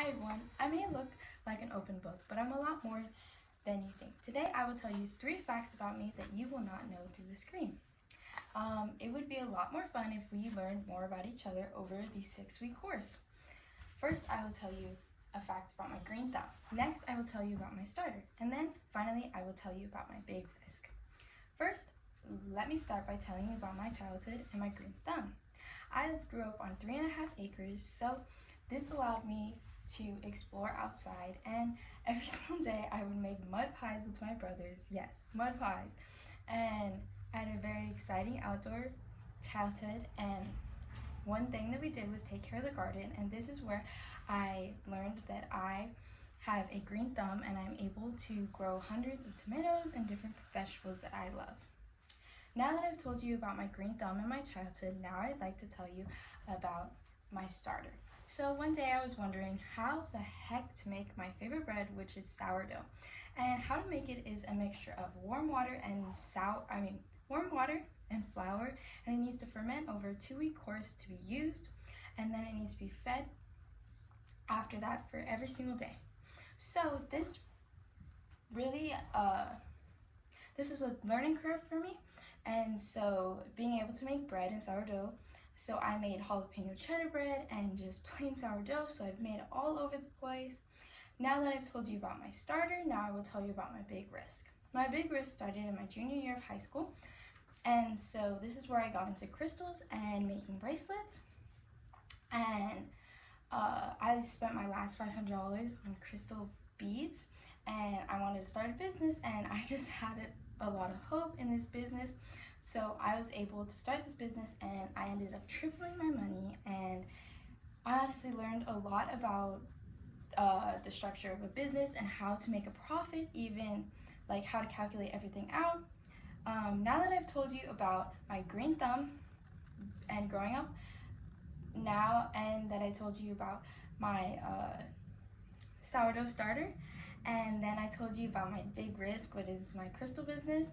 Hi everyone, I may look like an open book, but I'm a lot more than you think. Today I will tell you 3 facts about me that you will not know through the screen. It would be a lot more fun if we learned more about each other over the 6-week course. First, I will tell you a fact about my green thumb. Next, I will tell you about my starter. And then, finally, I will tell you about my big risk. First, let me start by telling you about my childhood and my green thumb. I grew up on 3.5 acres, so this allowed me to explore outside, and every single day I would make mud pies with my brothers. Yes, mud pies. And I had a very exciting outdoor childhood, and one thing that we did was take care of the garden, and this is where I learned that I have a green thumb and I'm able to grow hundreds of tomatoes and different vegetables that I love. Now that I've told you about my green thumb and my childhood, now I'd like to tell you about my starter. So one day I was wondering how the heck to make my favorite bread, which is sourdough. And how to make it is a mixture of warm water and flour, and it needs to ferment over a 2-week course to be used, and then it needs to be fed after that for every single day. So this really this was a learning curve for me, and so being able to make bread and sourdough, so I made jalapeno cheddar bread and just plain sourdough, so I've made it all over the place. Now that I've told you about my starter, now I will tell you about my big risk. My big risk started in my junior year of high school, and so this is where I got into crystals and making bracelets, and I spent my last $500 on crystal beads, and I wanted to start a business, and I just had a lot of hope in this business. So I was able to start this business, and I ended up tripling my money, and I honestly learned a lot about the structure of a business and how to make a profit, even like how to calculate everything out. Now that I've told you about my green thumb and growing up, now and that I told you about my sourdough starter, and then I told you about my big risk, what is my crystal business,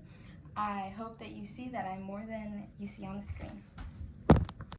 I hope that you see that I'm more than you see on the screen.